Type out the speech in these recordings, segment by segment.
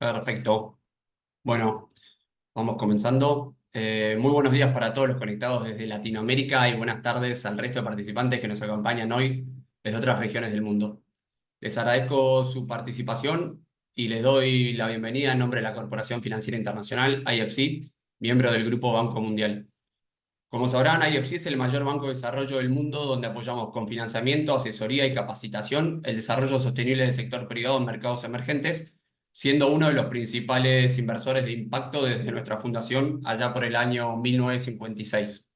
Perfecto. Bueno, vamos comenzando. Muy buenos días para todos los conectados desde Latinoamérica y buenas tardes al resto de participantes que nos acompañan hoy desde otras regiones del mundo. Les agradezco su participación y les doy la bienvenida en nombre de la Corporación Financiera Internacional, IFC, miembro del Grupo Banco Mundial. Como sabrán, IFC es el mayor banco de desarrollo del mundo donde apoyamos con financiamiento, asesoría y capacitación el desarrollo sostenible del sector privado en mercados emergentes, siendo uno de los principales inversores de impacto desde nuestra fundación allá por el año 1956.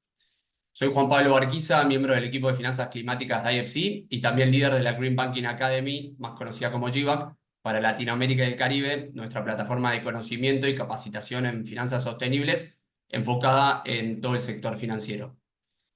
Soy Juan Pablo Barquiza, miembro del equipo de finanzas climáticas de IFC y también líder de la Green Banking Academy, más conocida como GBAC, para Latinoamérica y el Caribe, nuestra plataforma de conocimiento y capacitación en finanzas sostenibles enfocada en todo el sector financiero.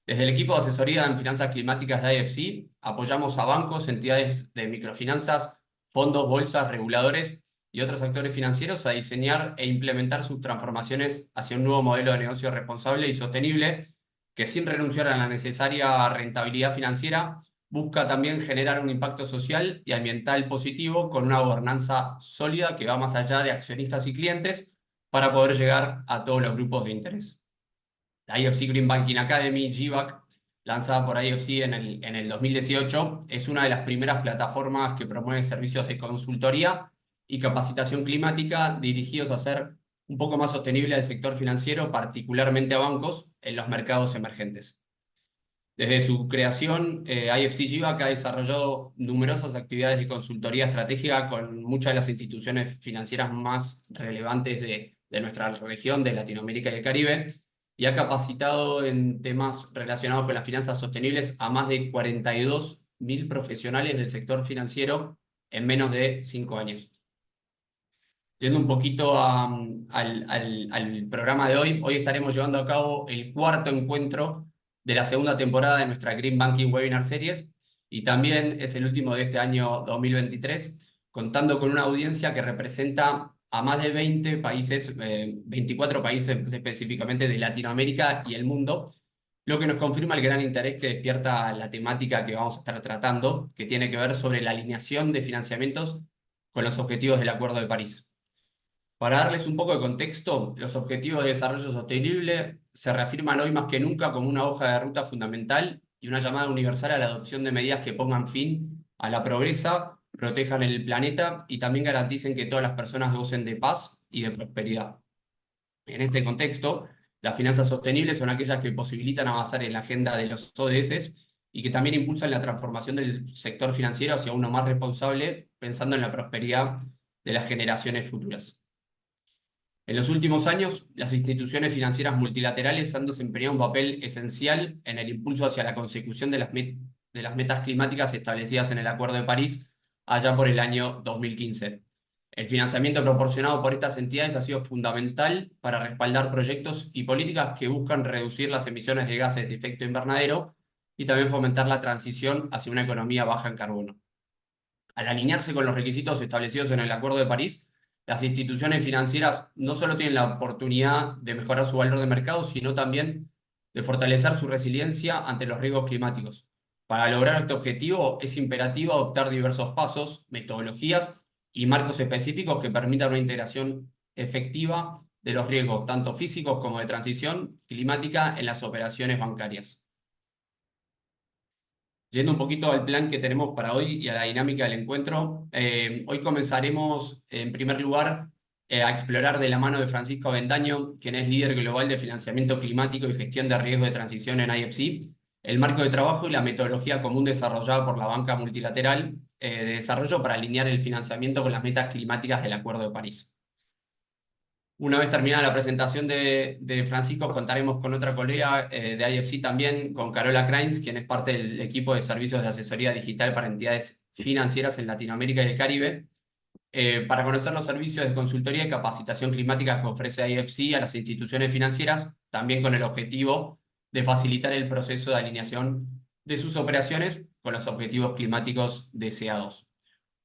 Desde el equipo de asesoría en finanzas climáticas de IFC, apoyamos a bancos, entidades de microfinanzas, fondos, bolsas, reguladores y otros actores financieros a diseñar e implementar sus transformaciones hacia un nuevo modelo de negocio responsable y sostenible que, sin renunciar a la necesaria rentabilidad financiera, busca también generar un impacto social y ambiental positivo con una gobernanza sólida que va más allá de accionistas y clientes para poder llegar a todos los grupos de interés. La IFC Green Banking Academy, GBAC, lanzada por IFC en el 2018, es una de las primeras plataformas que promueve servicios de consultoría y capacitación climática dirigidos a hacer un poco más sostenible al sector financiero, particularmente a bancos, en los mercados emergentes. Desde su creación, IFC GBAC ha desarrollado numerosas actividades de consultoría estratégica con muchas de las instituciones financieras más relevantes de nuestra región, de Latinoamérica y el Caribe, y ha capacitado en temas relacionados con las finanzas sostenibles a más de 42.000 profesionales del sector financiero en menos de 5 años. Yendo un poquito al programa de hoy, hoy estaremos llevando a cabo el cuarto encuentro de la segunda temporada de nuestra Green Banking Webinar Series y también es el último de este año 2023, contando con una audiencia que representa a más de 20 países, 24 países específicamente de Latinoamérica y el mundo, lo que nos confirma el gran interés que despierta la temática que vamos a estar tratando, que tiene que ver sobre la alineación de financiamientos con los objetivos del Acuerdo de París. Para darles un poco de contexto, los Objetivos de Desarrollo Sostenible se reafirman hoy más que nunca como una hoja de ruta fundamental y una llamada universal a la adopción de medidas que pongan fin a la pobreza, protejan el planeta y también garanticen que todas las personas gocen de paz y de prosperidad. En este contexto, las finanzas sostenibles son aquellas que posibilitan avanzar en la agenda de los ODS y que también impulsan la transformación del sector financiero hacia uno más responsable, pensando en la prosperidad de las generaciones futuras. En los últimos años, las instituciones financieras multilaterales han desempeñado un papel esencial en el impulso hacia la consecución de las metas climáticas establecidas en el Acuerdo de París allá por el año 2015. El financiamiento proporcionado por estas entidades ha sido fundamental para respaldar proyectos y políticas que buscan reducir las emisiones de gases de efecto invernadero y también fomentar la transición hacia una economía baja en carbono. Al alinearse con los requisitos establecidos en el Acuerdo de París, las instituciones financieras no solo tienen la oportunidad de mejorar su valor de mercado, sino también de fortalecer su resiliencia ante los riesgos climáticos. Para lograr este objetivo es imperativo adoptar diversos pasos, metodologías y marcos específicos que permitan una integración efectiva de los riesgos, tanto físicos como de transición climática, en las operaciones bancarias. Yendo un poquito al plan que tenemos para hoy y a la dinámica del encuentro, hoy comenzaremos en primer lugar a explorar de la mano de Francisco Avendaño, quien es líder global de financiamiento climático y gestión de riesgo de transición en IFC, el marco de trabajo y la metodología común desarrollada por la banca multilateral de desarrollo para alinear el financiamiento con las metas climáticas del Acuerdo de París. Una vez terminada la presentación de Francisco, contaremos con otra colega de IFC también, con Carola Krains, quien es parte del equipo de servicios de asesoría digital para entidades financieras en Latinoamérica y el Caribe, para conocer los servicios de consultoría y capacitación climática que ofrece IFC a las instituciones financieras, también con el objetivo de facilitar el proceso de alineación de sus operaciones con los objetivos climáticos deseados.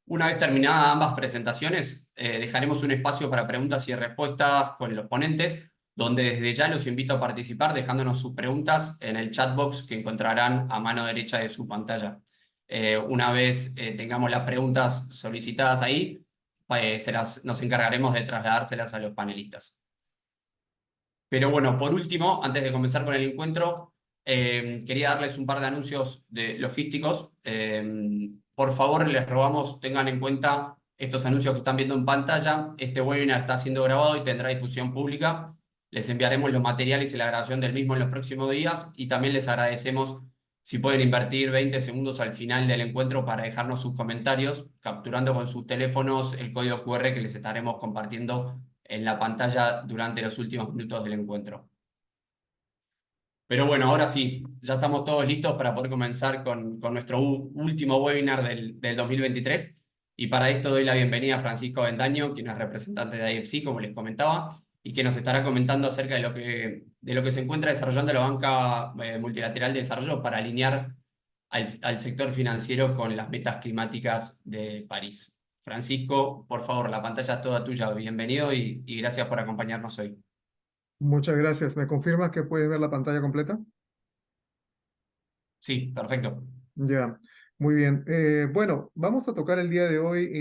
Una vez terminadas ambas presentaciones, dejaremos un espacio para preguntas y respuestas con los ponentes, donde desde ya los invito a participar dejándonos sus preguntas en el chat box que encontrarán a mano derecha de su pantalla. Una vez tengamos las preguntas solicitadas ahí, nos encargaremos de trasladárselas a los panelistas. Pero bueno, por último, antes de comenzar con el encuentro, quería darles un par de anuncios logísticos. Por favor, les rogamos tengan en cuenta estos anuncios que están viendo en pantalla. Este webinar está siendo grabado y tendrá difusión pública. Les enviaremos los materiales y la grabación del mismo en los próximos días y también les agradecemos si pueden invertir 20 segundos al final del encuentro para dejarnos sus comentarios, capturando con sus teléfonos el código QR que les estaremos compartiendo en la pantalla durante los últimos minutos del encuentro. Pero bueno, ahora sí, ya estamos todos listos para poder comenzar con nuestro último webinar del 2023. Y para esto doy la bienvenida a Francisco Avendaño, quien es representante de IFC, como les comentaba, y que nos estará comentando acerca de lo que se encuentra desarrollando la banca multilateral de desarrollo para alinear al sector financiero con las metas climáticas de París. Francisco, por favor, la pantalla es toda tuya. Bienvenido y gracias por acompañarnos hoy. Muchas gracias. ¿Me confirmas que puedes ver la pantalla completa? Sí, perfecto. Ya, muy bien. Bueno, vamos a tocar el día de hoy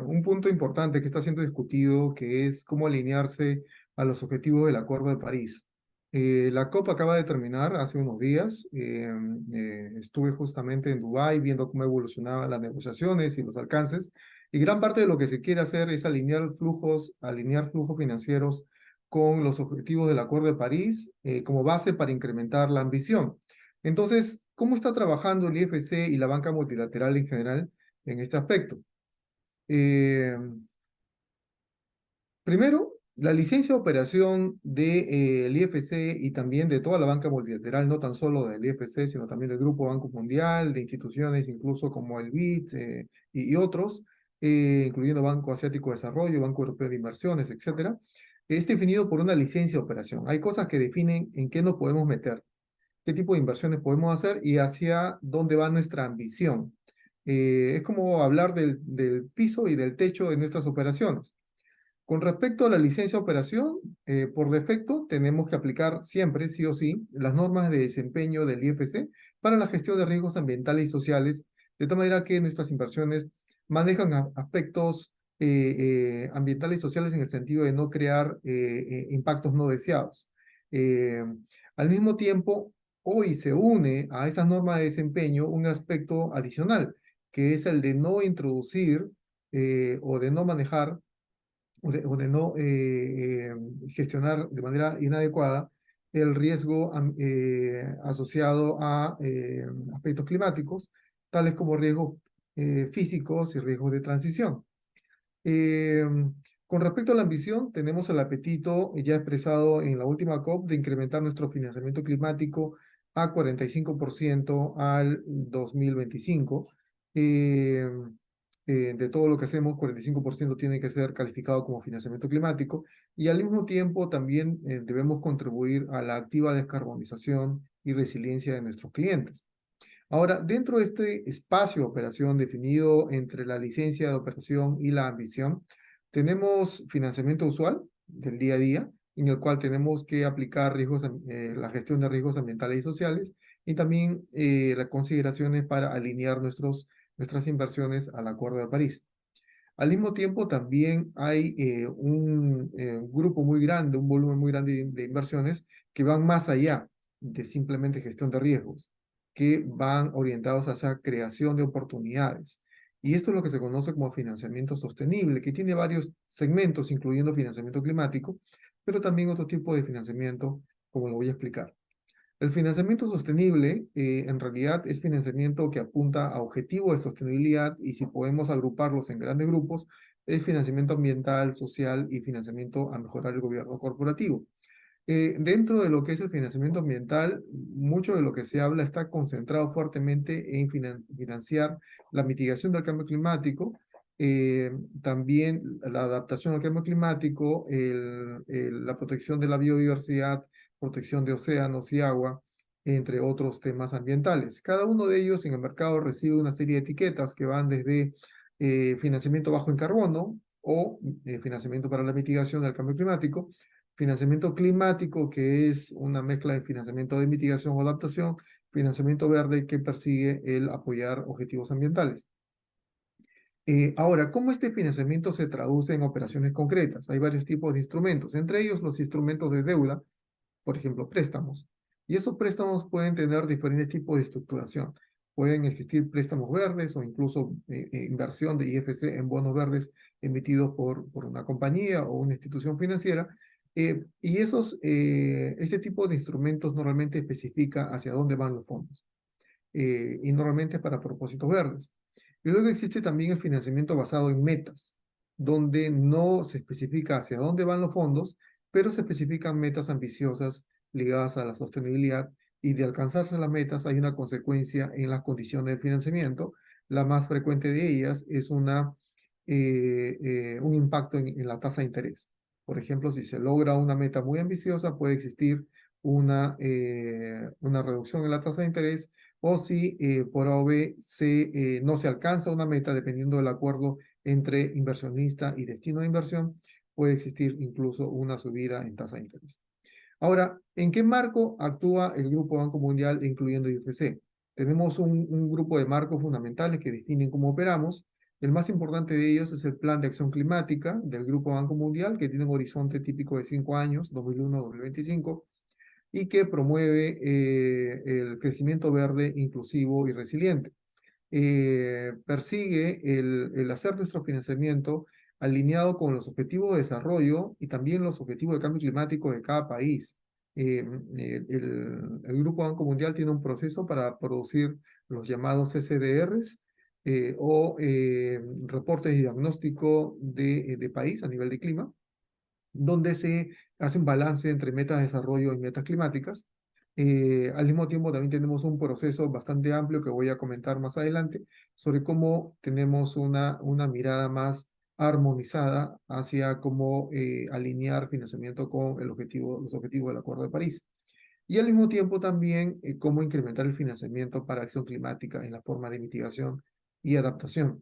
un punto importante que está siendo discutido, que es cómo alinearse a los objetivos del Acuerdo de París. La COP acaba de terminar hace unos días. Estuve justamente en Dubái viendo cómo evolucionaban las negociaciones y los alcances. Y gran parte de lo que se quiere hacer es alinear flujos financieros con los objetivos del Acuerdo de París como base para incrementar la ambición. Entonces, ¿cómo está trabajando el IFC y la banca multilateral en general en este aspecto? Eh, Primero, la licencia de operación del IFC y también de toda la banca multilateral, no tan solo del IFC, sino también del Grupo Banco Mundial, de instituciones incluso como el BID y otros, incluyendo Banco Asiático de Desarrollo, Banco Europeo de Inversiones, etcétera, es definido por una licencia de operación. Hay cosas que definen en qué nos podemos meter, qué tipo de inversiones podemos hacer y hacia dónde va nuestra ambición. Es como hablar del piso y del techo de nuestras operaciones. Con respecto a la licencia de operación, por defecto tenemos que aplicar siempre, sí o sí, las normas de desempeño del IFC para la gestión de riesgos ambientales y sociales, de tal manera que nuestras inversiones manejan aspectos ambientales y sociales en el sentido de no crear impactos no deseados. Eh, Al mismo tiempo, hoy se une a estas normas de desempeño un aspecto adicional, que es el de no introducir o de no manejar o de no gestionar de manera inadecuada el riesgo asociado a aspectos climáticos, tales como riesgos físicos y riesgos de transición. Eh, con respecto a la ambición, tenemos el apetito ya expresado en la última COP de incrementar nuestro financiamiento climático a 45% al 2025. Eh, de todo lo que hacemos, 45% tiene que ser calificado como financiamiento climático y al mismo tiempo también debemos contribuir a la activa descarbonización y resiliencia de nuestros clientes. Ahora, dentro de este espacio de operación definido entre la licencia de operación y la ambición, tenemos financiamiento usual del día a día, en el cual tenemos que aplicar la gestión de riesgos ambientales y sociales, y también las consideraciones para alinear nuestras inversiones al Acuerdo de París. Al mismo tiempo, también hay un grupo muy grande, un volumen muy grande de inversiones que van más allá de simplemente gestión de riesgos, que van orientados hacia creación de oportunidades. Y esto es lo que se conoce como financiamiento sostenible, que tiene varios segmentos, incluyendo financiamiento climático, pero también otro tipo de financiamiento, como lo voy a explicar. El financiamiento sostenible en realidad es financiamiento que apunta a objetivos de sostenibilidad y si podemos agruparlos en grandes grupos, es financiamiento ambiental, social y financiamiento a mejorar el gobierno corporativo. Dentro de lo que es el financiamiento ambiental, mucho de lo que se habla está concentrado fuertemente en financiar la mitigación del cambio climático, también la adaptación al cambio climático, la protección de la biodiversidad, protección de océanos y agua, entre otros temas ambientales. Cada uno de ellos en el mercado recibe una serie de etiquetas que van desde financiamiento bajo en carbono o financiamiento para la mitigación del cambio climático, financiamiento climático, que es una mezcla de financiamiento de mitigación o adaptación, financiamiento verde que persigue el apoyar objetivos ambientales. Ahora, ¿cómo este financiamiento se traduce en operaciones concretas? Hay varios tipos de instrumentos, entre ellos los instrumentos de deuda, por ejemplo, préstamos. Y esos préstamos pueden tener diferentes tipos de estructuración. Pueden existir préstamos verdes o incluso inversión de IFC en bonos verdes emitidos por una compañía o una institución financiera. Y este tipo de instrumentos normalmente especifica hacia dónde van los fondos. Y normalmente es para propósitos verdes. Y luego existe también el financiamiento basado en metas, donde no se especifica hacia dónde van los fondos, pero se especifican metas ambiciosas ligadas a la sostenibilidad y de alcanzarse las metas hay una consecuencia en las condiciones del financiamiento. La más frecuente de ellas es un impacto en la tasa de interés. Por ejemplo, si se logra una meta muy ambiciosa, puede existir una reducción en la tasa de interés o si por A o B no se alcanza una meta, dependiendo del acuerdo entre inversionista y destino de inversión, puede existir incluso una subida en tasa de interés. Ahora, ¿en qué marco actúa el Grupo Banco Mundial, incluyendo IFC? Tenemos un grupo de marcos fundamentales que definen cómo operamos. El más importante de ellos es el Plan de Acción Climática del Grupo Banco Mundial, que tiene un horizonte típico de 5 años, 2001-2025, y que promueve el crecimiento verde, inclusivo y resiliente. Persigue el hacer nuestro financiamiento alineado con los objetivos de desarrollo y también los objetivos de cambio climático de cada país. El Grupo Banco Mundial tiene un proceso para producir los llamados SDRs reportes de diagnóstico de país a nivel de clima, donde se hace un balance entre metas de desarrollo y metas climáticas. Al mismo tiempo, también tenemos un proceso bastante amplio que voy a comentar más adelante sobre cómo tenemos una mirada más armonizada hacia cómo alinear financiamiento con los objetivos del Acuerdo de París. Y al mismo tiempo también cómo incrementar el financiamiento para acción climática en la forma de mitigación y adaptación.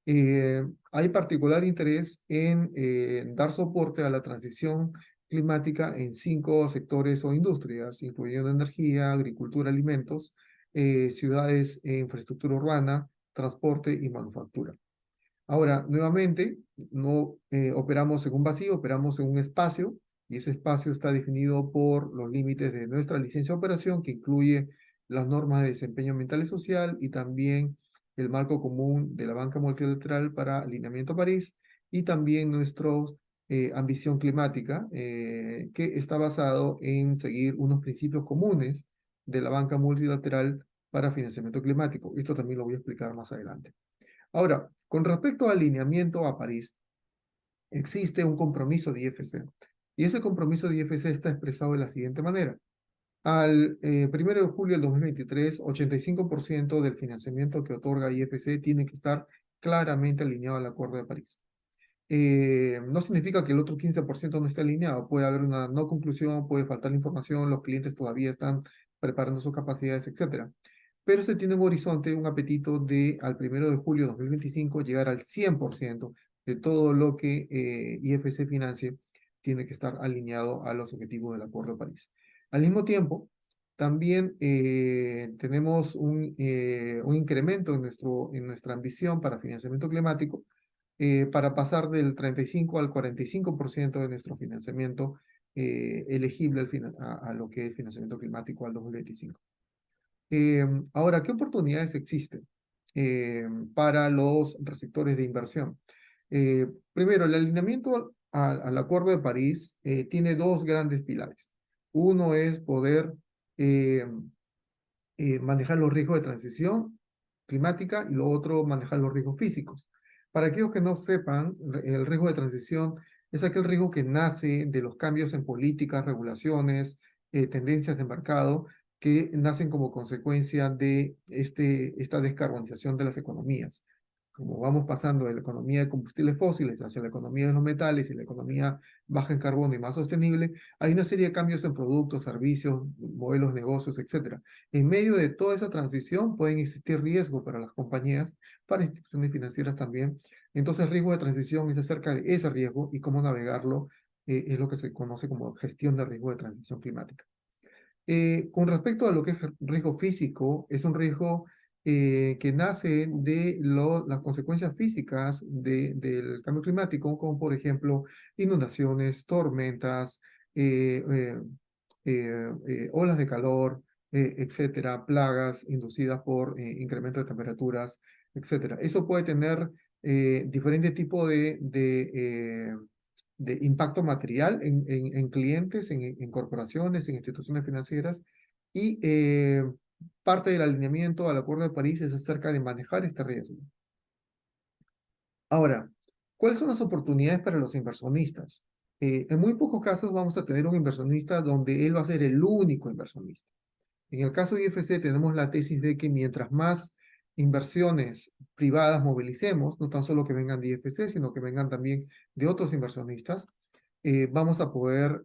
Hay particular interés en dar soporte a la transición climática en 5 sectores o industrias, incluyendo energía, agricultura, alimentos, ciudades, infraestructura urbana, transporte y manufactura. Ahora, nuevamente, no operamos en un vacío, operamos en un espacio, y ese espacio está definido por los límites de nuestra licencia de operación, que incluye las normas de desempeño ambiental y social, y también el marco común de la banca multilateral para alineamiento a París, y también nuestra ambición climática, que está basado en seguir unos principios comunes de la banca multilateral para financiamiento climático. Esto también lo voy a explicar más adelante. Ahora, con respecto al alineamiento a París, existe un compromiso de IFC. Y ese compromiso de IFC está expresado de la siguiente manera. Al 1 de julio del 2023, 85% del financiamiento que otorga IFC tiene que estar claramente alineado al Acuerdo de París. No significa que el otro 15% no esté alineado. Puede haber una no conclusión, puede faltar información, los clientes todavía están preparando sus capacidades, etcétera. Pero se tiene un horizonte, un apetito de al 1 de julio de 2025 llegar al 100% de todo lo que IFC financie tiene que estar alineado a los objetivos del Acuerdo de París. Al mismo tiempo, también tenemos un incremento en nuestra ambición para financiamiento climático, para pasar del 35 al 45% de nuestro financiamiento elegible a lo que es financiamiento climático al 2025. Ahora, ¿qué oportunidades existen para los receptores de inversión? Primero, el alineamiento al Acuerdo de París tiene dos grandes pilares. Uno es poder eh, manejar los riesgos de transición climática y lo otro, manejar los riesgos físicos. Para aquellos que no sepan, el riesgo de transición es aquel riesgo que nace de los cambios en políticas, regulaciones, tendencias de mercado que nacen como consecuencia de esta descarbonización de las economías. Como vamos pasando de la economía de combustibles fósiles hacia la economía de los metales y la economía baja en carbono y más sostenible, hay una serie de cambios en productos, servicios, modelos de negocios, etcétera. En medio de toda esa transición pueden existir riesgos para las compañías, para instituciones financieras también. Entonces, riesgo de transición es acerca de ese riesgo y cómo navegarlo, es lo que se conoce como gestión de riesgo de transición climática. Con respecto a lo que es riesgo físico, es un riesgo que nace de las consecuencias físicas del cambio climático, como por ejemplo inundaciones, tormentas, eh, eh, olas de calor, etcétera, plagas inducidas por incremento de temperaturas, etcétera. Eso puede tener diferentes tipos de impacto material en clientes, en corporaciones, en instituciones financieras, y parte del alineamiento al Acuerdo de París es acerca de manejar este riesgo. Ahora, ¿cuáles son las oportunidades para los inversionistas? En muy pocos casos vamos a tener un inversionista donde él va a ser el único inversionista. En el caso de IFC tenemos la tesis de que mientras más inversiones privadas movilicemos, no tan solo que vengan de IFC, sino que vengan también de otros inversionistas, vamos a poder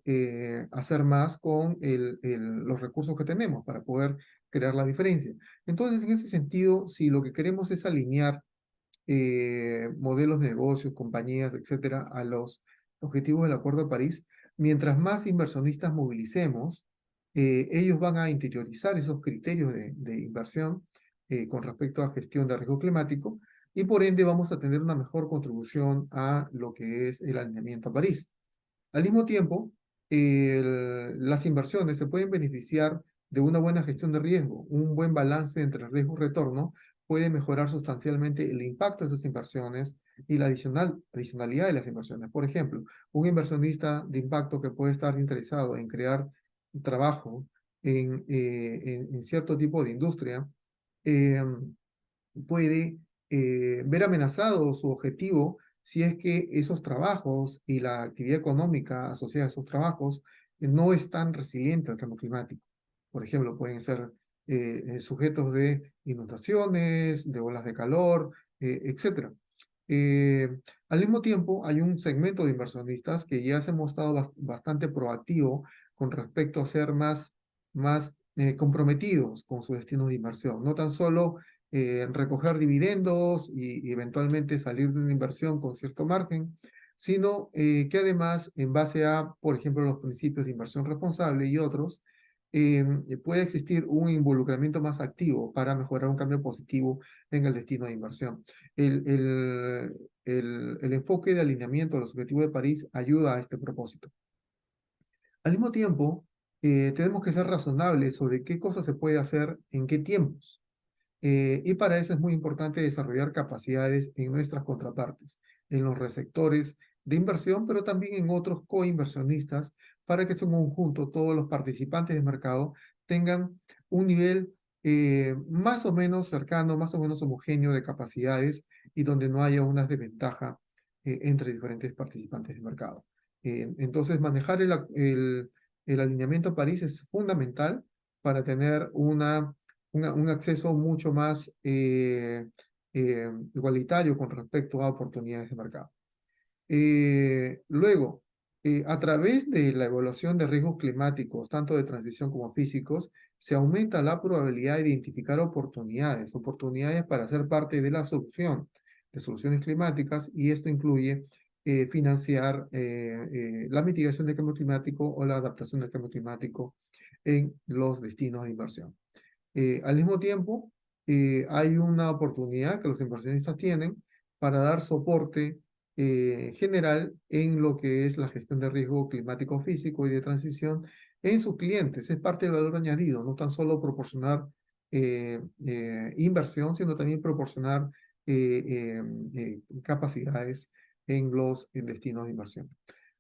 hacer más con los recursos que tenemos para poder crear la diferencia. Entonces, en ese sentido, si lo que queremos es alinear modelos de negocios, compañías, etcétera, a los objetivos del Acuerdo de París, mientras más inversionistas movilicemos, ellos van a interiorizar esos criterios de inversión con respecto a gestión de riesgo climático y por ende vamos a tener una mejor contribución a lo que es el alineamiento a París. Al mismo tiempo, las inversiones se pueden beneficiar de una buena gestión de riesgo. Un buen balance entre riesgo y retorno puede mejorar sustancialmente el impacto de esas inversiones y la adicionalidad de las inversiones. Por ejemplo, un inversionista de impacto que puede estar interesado en crear trabajo en cierto tipo de industria, eh, puede ver amenazado su objetivo si es que esos trabajos y la actividad económica asociada a esos trabajos no es tan resiliente al cambio climático. Por ejemplo, pueden ser sujetos de inundaciones, de olas de calor, etc. Eh, Al mismo tiempo, hay un segmento de inversionistas que ya se ha mostrado bastante proactivo con respecto a ser más comprometidos con su destino de inversión. No tan solo recoger dividendos y eventualmente salir de una inversión con cierto margen, sino que además, en base a, por ejemplo, los principios de inversión responsable y otros, puede existir un involucramiento más activo para mejorar un cambio positivo en el destino de inversión. El enfoque de alineamiento a los objetivos de París ayuda a este propósito. Al mismo tiempo, tenemos que ser razonables sobre qué cosas se puede hacer en qué tiempos. Y para eso es muy importante desarrollar capacidades en nuestras contrapartes, en los receptores de inversión, pero también en otros coinversionistas, para que en su conjunto todos los participantes del mercado tengan un nivel más o menos cercano, más o menos homogéneo de capacidades y donde no haya una desventaja entre diferentes participantes del mercado. Entonces, manejar el alineamiento a París es fundamental para tener un acceso mucho más igualitario con respecto a oportunidades de mercado. Luego, a través de la evaluación de riesgos climáticos, tanto de transición como físicos, se aumenta la probabilidad de identificar oportunidades para ser parte de la solución de soluciones climáticas, y esto incluye financiar la mitigación del cambio climático o la adaptación del cambio climático en los destinos de inversión. Al mismo tiempo, hay una oportunidad que los inversionistas tienen para dar soporte general en lo que es la gestión de riesgo climático físico y de transición en sus clientes. Es parte del valor añadido, no tan solo proporcionar inversión, sino también proporcionar capacidades en los destinos de inversión.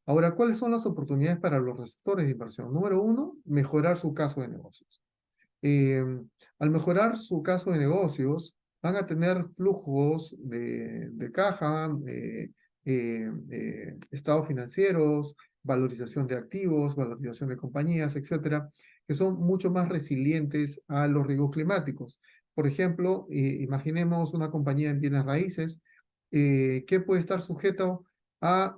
Ahora, ¿cuáles son las oportunidades para los receptores de inversión? Número uno, mejorar su caso de negocios. Eh, Al mejorar su caso de negocios, van a tener flujos de caja, estados financieros, valorización de activos, valorización de compañías, etcétera, que son mucho más resilientes a los riesgos climáticos. Por ejemplo, imaginemos una compañía en bienes raíces que puede estar sujeta a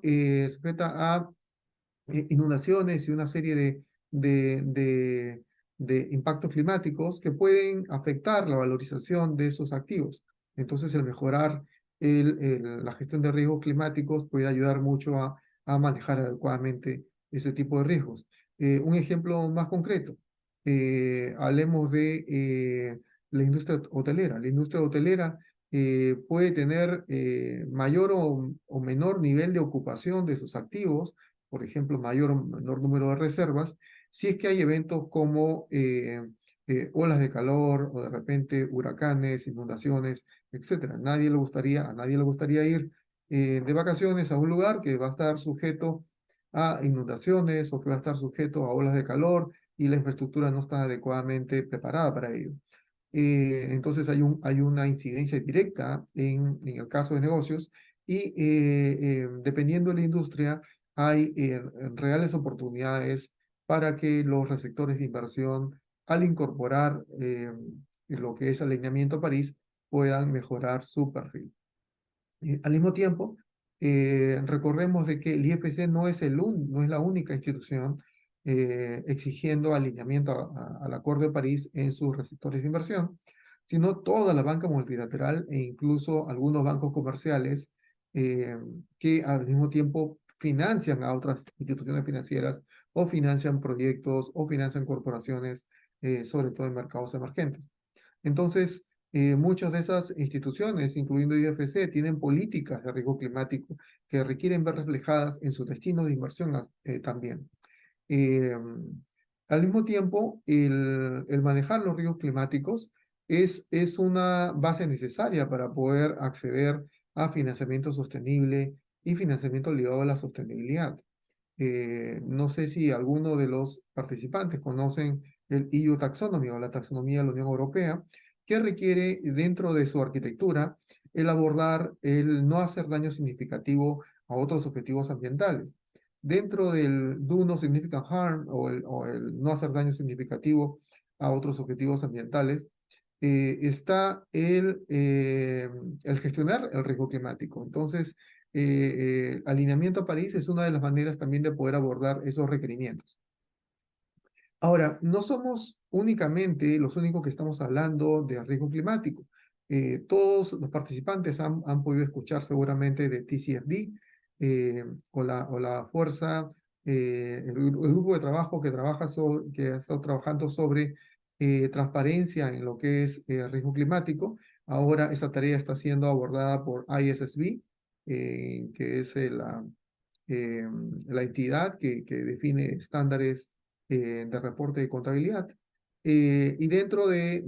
inundaciones y una serie de, de, de impactos climáticos que pueden afectar la valorización de esos activos. Entonces, el mejorar la gestión de riesgos climáticos puede ayudar mucho a manejar adecuadamente ese tipo de riesgos. Un ejemplo más concreto, hablemos de la industria hotelera. La industria hotelera puede tener mayor o menor nivel de ocupación de sus activos, por ejemplo, mayor o menor número de reservas, si es que hay eventos como olas de calor o de repente huracanes, inundaciones, etcétera. A nadie le gustaría ir de vacaciones a un lugar que va a estar sujeto a inundaciones o que va a estar sujeto a olas de calor y la infraestructura no está adecuadamente preparada para ello. Entonces hay una incidencia directa en el caso de negocios y dependiendo de la industria hay reales oportunidades para que los receptores de inversión al incorporar lo que es alineamiento a París puedan mejorar su perfil. Al mismo tiempo, recordemos de que el IFC no es la única institución exigiendo alineamiento al Acuerdo de París en sus receptores de inversión, sino toda la banca multilateral e incluso algunos bancos comerciales eh, que al mismo tiempo financian a otras instituciones financieras o financian proyectos o financian corporaciones, sobre todo en mercados emergentes. Entonces, muchas de esas instituciones, incluyendo IFC, tienen políticas de riesgo climático que requieren ver reflejadas en su destino de inversión también. Eh, Al mismo tiempo, el manejar los riesgos climáticos es una base necesaria para poder acceder a financiamiento sostenible y financiamiento ligado a la sostenibilidad. No sé si alguno de los participantes conocen el EU Taxonomy o la taxonomía de la Unión Europea, que requiere dentro de su arquitectura el abordar el no hacer daño significativo a otros objetivos ambientales. Dentro del do no significant harm o el no hacer daño significativo a otros objetivos ambientales, está el gestionar el riesgo climático. Entonces, alineamiento a París es una de las maneras también de poder abordar esos requerimientos. Ahora, no somos únicamente los únicos que estamos hablando de riesgo climático. Todos los participantes han podido escuchar seguramente de TCFD o la fuerza, el grupo de trabajo que ha estado trabajando sobre transparencia en lo que es riesgo climático. Ahora esa tarea está siendo abordada por ISSB, que es eh, la entidad que define estándares de reporte de contabilidad. Y dentro de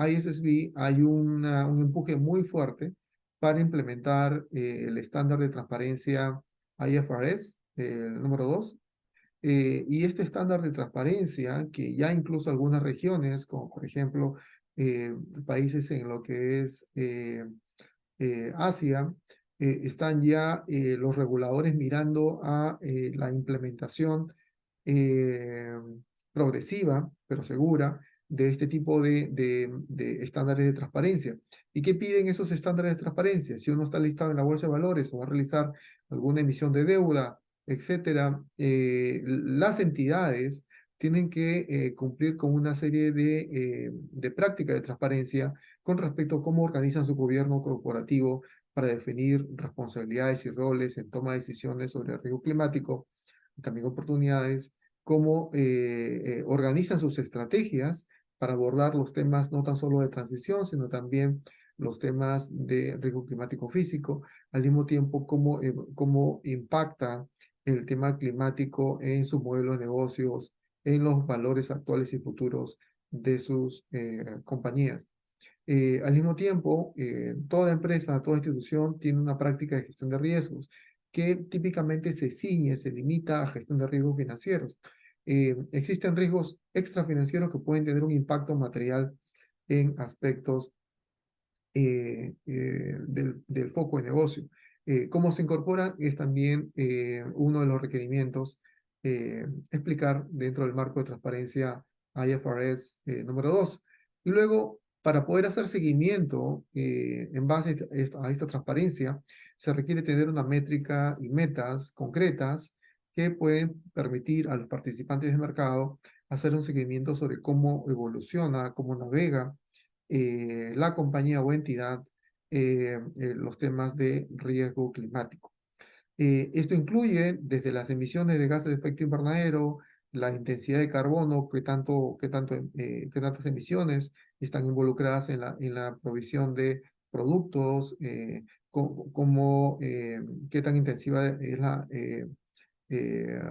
ISSB hay un empuje muy fuerte para implementar el estándar de transparencia IFRS, el número 2. Y este estándar de transparencia, que ya incluso algunas regiones, como por ejemplo países en lo que es Asia, están ya los reguladores mirando a la implementación eh, progresiva, pero segura, de este tipo de estándares de transparencia. ¿Y qué piden esos estándares de transparencia? Si uno está listado en la bolsa de valores o va a realizar alguna emisión de deuda, etcétera, las entidades tienen que cumplir con una serie de prácticas de transparencia con respecto a cómo organizan su gobierno corporativo para definir responsabilidades y roles en toma de decisiones sobre el riesgo climático, también oportunidades, cómo organizan sus estrategias para abordar los temas no tan solo de transición, sino también los temas de riesgo climático físico, al mismo tiempo cómo impacta el tema climático en su modelo de negocios, en los valores actuales y futuros de sus compañías. Al mismo tiempo, toda empresa, toda institución tiene una práctica de gestión de riesgos que típicamente se ciñe, se limita a gestión de riesgos financieros. Existen riesgos extrafinancieros que pueden tener un impacto material en aspectos del foco de negocio. Cómo se incorpora es también uno de los requerimientos explicar dentro del marco de transparencia IFRS número 2. Y luego, para poder hacer seguimiento en base a esta transparencia, se requiere tener una métrica y metas concretas que pueden permitir a los participantes del mercado hacer un seguimiento sobre cómo evoluciona, cómo navega la compañía o entidad los temas de riesgo climático. Esto incluye desde las emisiones de gases de efecto invernadero, la intensidad de carbono, qué tantas emisiones están involucradas en la provisión de productos, qué tan intensiva es eh,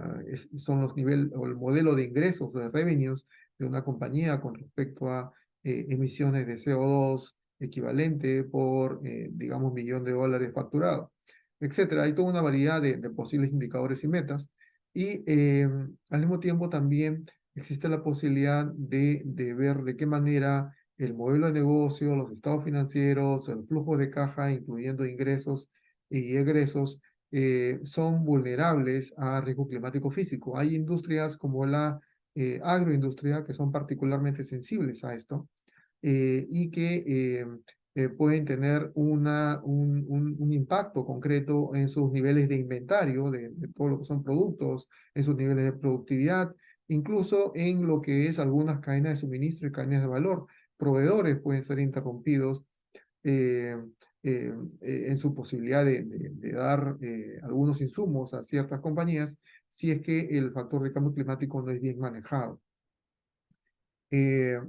son los niveles o el modelo de ingresos, de revenues de una compañía con respecto a emisiones de CO2 equivalente por, digamos, $1.000.000 facturado, etcétera. Hay toda una variedad de posibles indicadores y metas. Y al mismo tiempo también existe la posibilidad de ver de qué manera el modelo de negocio, los estados financieros, el flujo de caja, incluyendo ingresos y egresos, son vulnerables a riesgo climático físico. Hay industrias como la agroindustria que son particularmente sensibles a esto y que pueden tener un impacto concreto en sus niveles de inventario, de todo lo que son productos, en sus niveles de productividad, incluso en lo que es algunas cadenas de suministro y cadenas de valor. Proveedores pueden ser interrumpidos eh, en su posibilidad de dar algunos insumos a ciertas compañías si es que el factor de cambio climático no es bien manejado.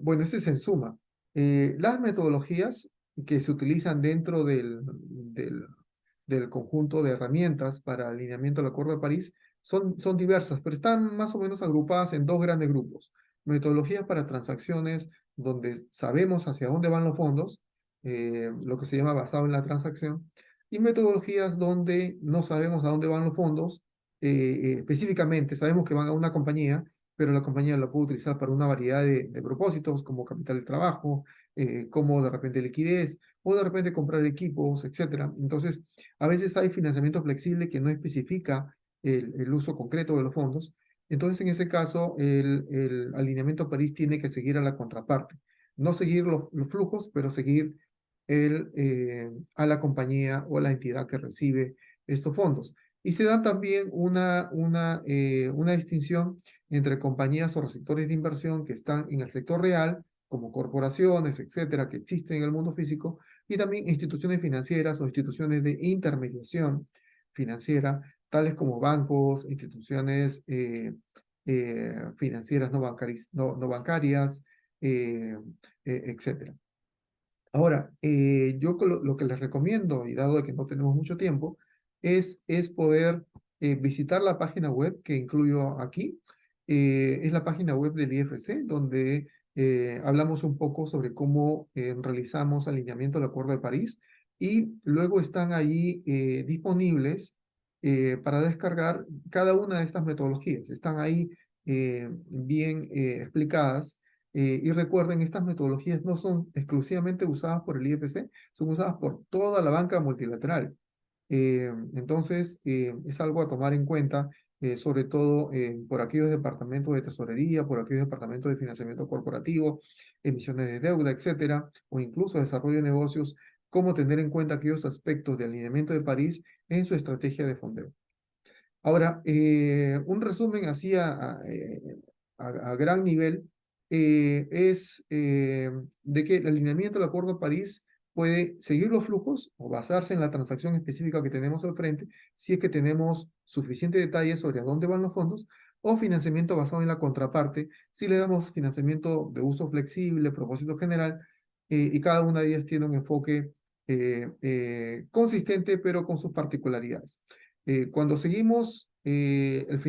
Bueno, ese es en suma. Las metodologías que se utilizan dentro del conjunto de herramientas para alineamiento del Acuerdo de París son diversas, pero están más o menos agrupadas en dos grandes grupos. Metodologías para transacciones donde sabemos hacia dónde van los fondos, lo que se llama basado en la transacción, y metodologías donde no sabemos a dónde van los fondos, específicamente sabemos que van a una compañía, pero la compañía la puede utilizar para una variedad de propósitos, como capital de trabajo, como de repente liquidez, o de repente comprar equipos, etcétera. Entonces, a veces hay financiamiento flexible que no especifica el uso concreto de los fondos. Entonces, en ese caso, el alineamiento París tiene que seguir a la contraparte. No seguir los flujos, pero seguir a la compañía o a la entidad que recibe estos fondos. Y se da también una distinción entre compañías o sectores de inversión que están en el sector real, como corporaciones, etcétera, que existen en el mundo físico, y también instituciones financieras o instituciones de intermediación financiera, tales como bancos, instituciones financieras no bancarias, eh, etcétera. Ahora, yo lo que les recomiendo, y dado que no tenemos mucho tiempo, es poder visitar la página web que incluyo aquí. Es la página web del IFC, donde hablamos un poco sobre cómo realizamos alineamiento al Acuerdo de París, y luego están allí disponibles para descargar cada una de estas metodologías. Están ahí bien explicadas, y recuerden, estas metodologías no son exclusivamente usadas por el IFC, son usadas por toda la banca multilateral. Entonces, es algo a tomar en cuenta, sobre todo por aquellos departamentos de tesorería, por aquellos departamentos de financiamiento corporativo, emisiones de deuda, etcétera, o incluso desarrollo de negocios, cómo tener en cuenta aquellos aspectos de alineamiento de París en su estrategia de fondeo. Ahora, un resumen así a gran nivel es de que el alineamiento del Acuerdo de París puede seguir los flujos o basarse en la transacción específica que tenemos al frente, si es que tenemos suficiente detalle sobre a dónde van los fondos, o financiamiento basado en la contraparte, si le damos financiamiento de uso flexible, propósito general, y cada una de ellas tiene un enfoque consistente, pero con sus particularidades. Cuando seguimos el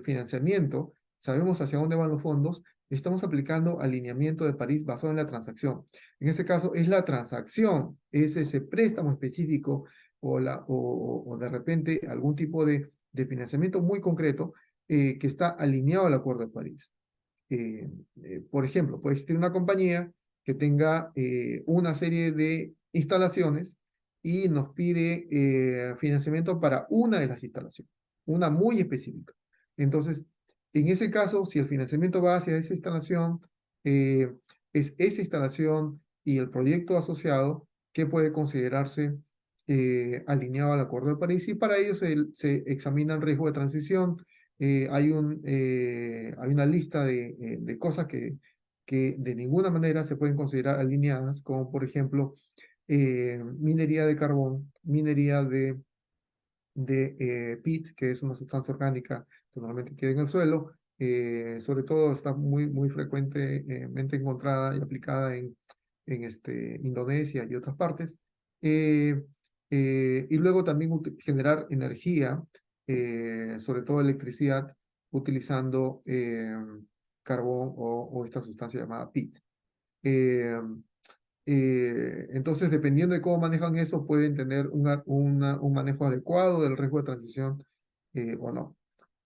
financiamiento, sabemos hacia dónde van los fondos, estamos aplicando alineamiento de París basado en la transacción. En ese caso, es la transacción, es ese préstamo específico o de repente algún tipo de financiamiento muy concreto que está alineado al Acuerdo de París. Por ejemplo, puede existir una compañía que tenga una serie de instalaciones y nos pide financiamiento para una de las instalaciones, una muy específica. Entonces, en ese caso, si el financiamiento va hacia esa instalación, eh, es esa instalación y el proyecto asociado que puede considerarse alineado al Acuerdo de París, y para ello se examina el riesgo de transición. Hay una lista de cosas que de ninguna manera se pueden considerar alineadas, como por ejemplo minería de carbón, minería de PIT, que es una sustancia orgánica que normalmente queda en el suelo, sobre todo está muy frecuentemente encontrada y aplicada en Indonesia y otras partes. Eh, y luego también generar energía, sobre todo electricidad, utilizando carbón o esta sustancia llamada PIT. Eh, entonces, dependiendo de cómo manejan eso, pueden tener un manejo adecuado del riesgo de transición o no.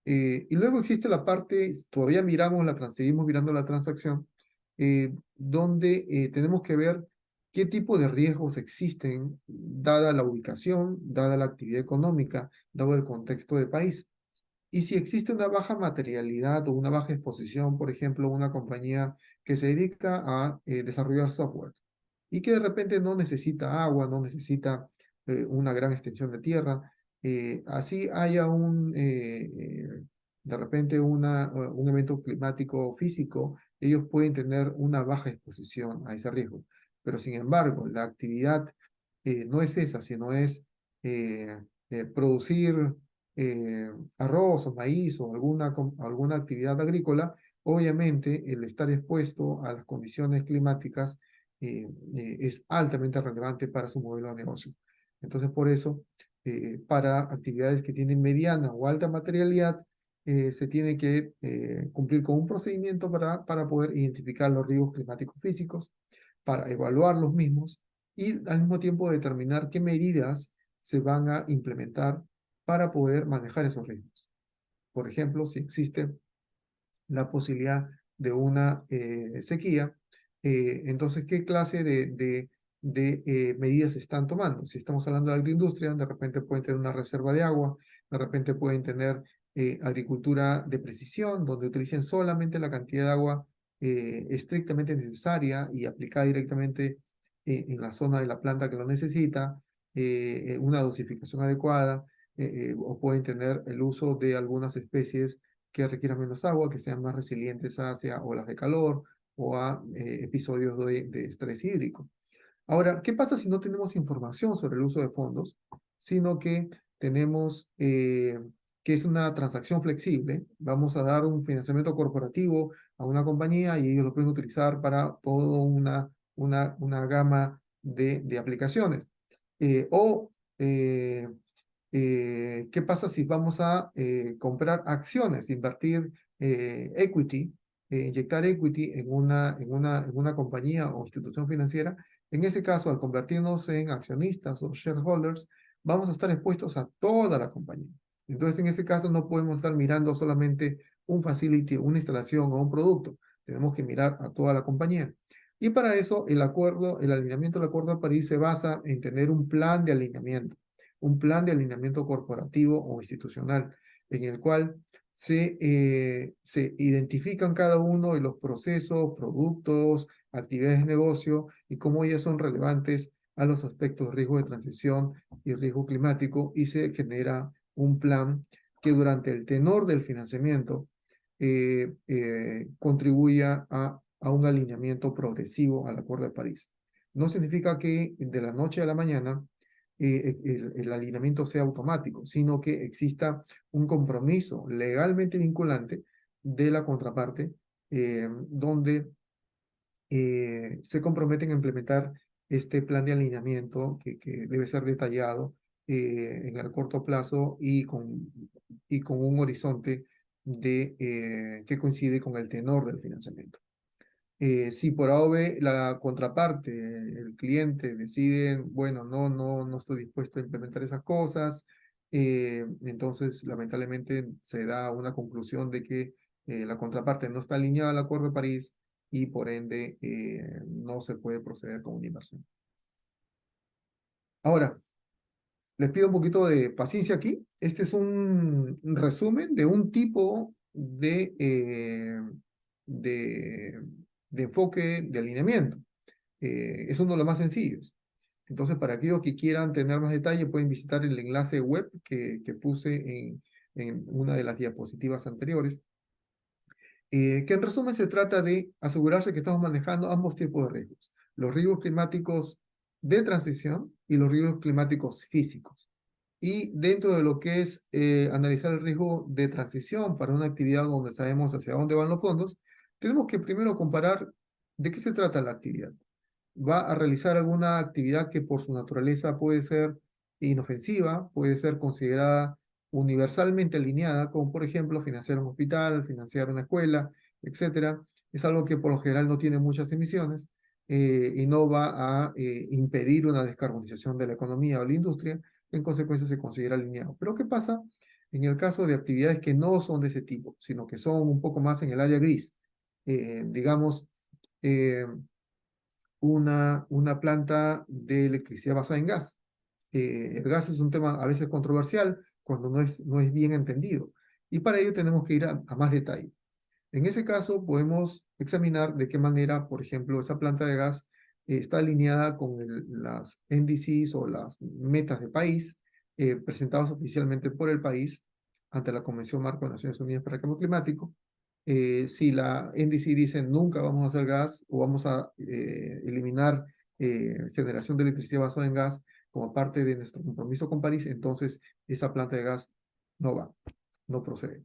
Y luego existe la parte, todavía seguimos mirando la transacción, donde tenemos que ver qué tipo de riesgos existen, dada la ubicación, dada la actividad económica, dado el contexto de país. Y si existe una baja materialidad o una baja exposición, por ejemplo, una compañía que se dedica a desarrollar software y que de repente no necesita agua, no necesita una gran extensión de tierra, así haya de repente un evento climático físico, ellos pueden tener una baja exposición a ese riesgo. Pero sin embargo, la actividad no es esa, sino es producir arroz o maíz o alguna actividad agrícola. Obviamente, el estar expuesto a las condiciones climáticas es altamente relevante para su modelo de negocio. Entonces, por eso, para actividades que tienen mediana o alta materialidad, se tiene que cumplir con un procedimiento para poder identificar los riesgos climáticos físicos, para evaluar los mismos y al mismo tiempo determinar qué medidas se van a implementar para poder manejar esos riesgos. Por ejemplo, si existe la posibilidad de una sequía, entonces, ¿qué clase de medidas se están tomando? Si estamos hablando de agroindustria, de repente pueden tener una reserva de agua, de repente pueden tener agricultura de precisión, donde utilicen solamente la cantidad de agua estrictamente necesaria y aplicada directamente en la zona de la planta que lo necesita, una dosificación adecuada, o pueden tener el uso de algunas especies que requieran menos agua, que sean más resilientes hacia olas de calor o a episodios de estrés hídrico. Ahora, ¿qué pasa si no tenemos información sobre el uso de fondos, sino que tenemos que es una transacción flexible? Vamos a dar un financiamiento corporativo a una compañía y ellos lo pueden utilizar para toda una gama de aplicaciones. O ¿qué pasa si vamos a comprar acciones, invertir equity, inyectar equity en una compañía o institución financiera? En ese caso, al convertirnos en accionistas o shareholders, vamos a estar expuestos a toda la compañía. Entonces, en ese caso, no podemos estar mirando solamente un facility, una instalación o un producto. Tenemos que mirar a toda la compañía. Y para eso, el alineamiento del Acuerdo de París se basa en tener un plan de alineamiento corporativo o institucional, en el cual se identifican cada uno de los procesos, productos, actividades de negocio y cómo ellas son relevantes a los aspectos de riesgo de transición y riesgo climático, y se genera un plan que durante el tenor del financiamiento contribuya a un alineamiento progresivo al Acuerdo de París. No significa que de la noche a la mañana el alineamiento sea automático, sino que exista un compromiso legalmente vinculante de la contraparte, donde se comprometen a implementar este plan de alineamiento que debe ser detallado en el corto plazo y con un horizonte que coincide con el tenor del financiamiento. Si por A o B la contraparte, el cliente, deciden, bueno, no estoy dispuesto a implementar esas cosas, entonces lamentablemente se da una conclusión de que la contraparte no está alineada al Acuerdo de París y por ende no se puede proceder con una inversión. Ahora, les pido un poquito de paciencia aquí. Este es un resumen de un tipo de, de enfoque de alineamiento. Es uno de los más sencillos. Entonces, para aquellos que quieran tener más detalle, pueden visitar el enlace web que puse en una de las diapositivas anteriores, que en resumen se trata de asegurarse que estamos manejando ambos tipos de riesgos: los riesgos climáticos de transición y los riesgos climáticos físicos. Y dentro de lo que es analizar el riesgo de transición para una actividad donde sabemos hacia dónde van los fondos, tenemos que primero comparar de qué se trata la actividad. Va a realizar alguna actividad que por su naturaleza puede ser inofensiva, puede ser considerada universalmente alineada, como por ejemplo financiar un hospital, financiar una escuela, etcétera. Es algo que por lo general no tiene muchas emisiones y no va a impedir una descarbonización de la economía o la industria, en consecuencia se considera alineado. Pero ¿qué pasa en el caso de actividades que no son de ese tipo, sino que son un poco más en el área gris? Digamos, eh, una planta de electricidad basada en gas. El gas es un tema a veces controversial cuando no es bien entendido. Y para ello tenemos que ir a más detalle. En ese caso, podemos examinar de qué manera, por ejemplo, esa planta de gas está alineada con las NDCs o las metas de país presentadas oficialmente por el país ante la Convención Marco de Naciones Unidas para el Cambio Climático. Si la NDC dice nunca vamos a hacer gas o vamos a eliminar generación de electricidad basada en gas como parte de nuestro compromiso con París, entonces esa planta de gas no va, no procede.